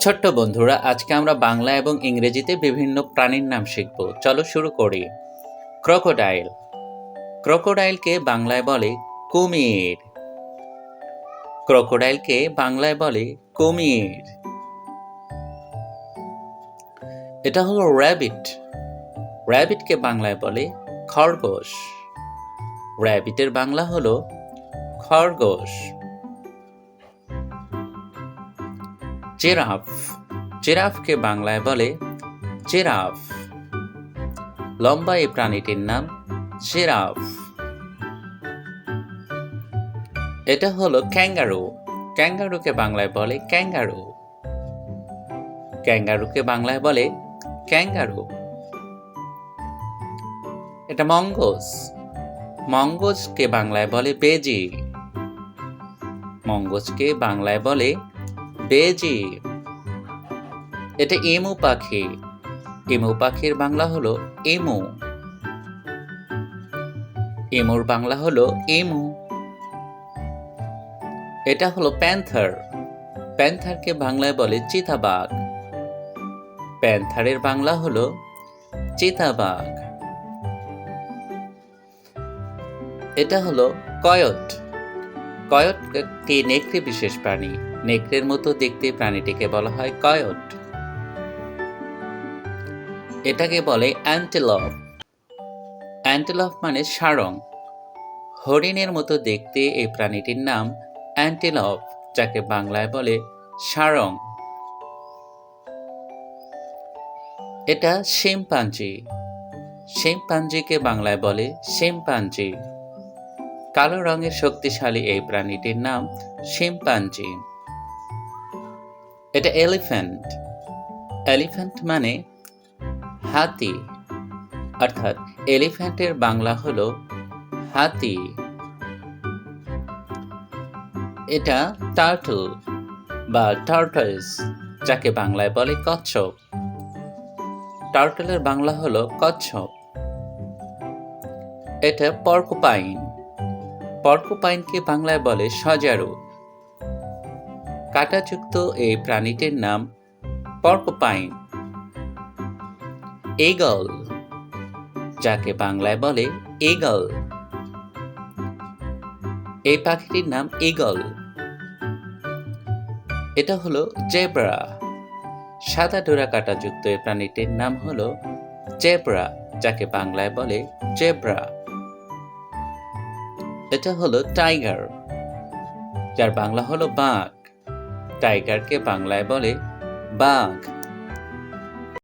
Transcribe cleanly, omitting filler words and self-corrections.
ছোট্ট বন্ধুরা, আজকে আমরা বাংলা এবং ইংরেজিতে বিভিন্ন প্রাণীর নাম শিখব। চলো শুরু করি। ক্রোকোডাইল। ক্রোকোডাইলকে বাংলায় বলে কুমির। ক্রোকোডাইলকে বাংলায় বলে কুমির। এটা হলো র্যাবিট। র্যাবিটকে বাংলায় বলে খরগোশ। র্যাবিটের বাংলা হলো খরগোশ। জিরাফ। জিরাফকে বাংলায় বলে জিরাফ। লম্বা এই প্রাণীটির নাম জিরাফ। এটা হলো ক্যাঙ্গারু। ক্যাঙ্গারুকে বাংলায় বলে ক্যাঙ্গারু। ক্যাঙ্গারুকে বাংলায় বলে ক্যাঙ্গারু। এটা মঙ্গোস। মঙ্গোসকে বাংলায় বলে বেজি। মঙ্গোসকে বাংলায় বলে বেজি। এটা এমু পাখি। এমু পাখির বাংলা হলো এমু। এমুর বাংলা হলো এমু। এটা হলো প্যান্থার। প্যান্থারকে বাংলায় বলে চিতাবাঘ। প্যান্থারের বাংলা হলো চিতাবাঘ। এটা হলো কয়ট। কয়ট একটি নেকড়ে বিশেষ প্রাণী। নেকড়ের মতো দেখতে প্রাণীটিকে বলা হয় কয়ট। এটাকে বলে অ্যান্টেলপ। অ্যান্টেলপ মানে সারং। হরিণের মতো দেখতে এই প্রাণীটির নাম অ্যান্টেলপ, যাকে বাংলায় বলে সারং। এটা শিম্পাঞ্জি। শিম্পাঞ্জিকে বাংলায় বলে শিম্পাঞ্জি। কালো রঙের শক্তিশালী এই প্রাণীটির নাম শিম্পাঞ্জি। এটা এলিফ্যান্ট। এলিফ্যান্ট মানে হাতি, অর্থাৎ এলিফ্যান্টের বাংলা হলো হাতি। এটা টার্টল বা টার্টয়েস, যাকে বাংলায় বলে কচ্ছপ। টার্টলের বাংলা হলো কচ্ছপ। এটা পর্কুপাইন। পর্কুপাইনকে বাংলায় বলে সজারু। কাঁটাযুক্ত এই প্রাণীটির নাম পর্কুপাইন। ঈগল, যাকে বাংলায় বলে ঈগল। এই পাখিটির নাম ঈগল। এটা হলো জেব্রা। সাদা ডোরা কাঁটাযুক্ত এই প্রাণীটির নাম হলো জেব্রা, যাকে বাংলায় বলে জেব্রা। এটা হলো টাইগার, যার বাংলা হলো বাঘ। টাইগারকে বাংলায় বলে বাঘ।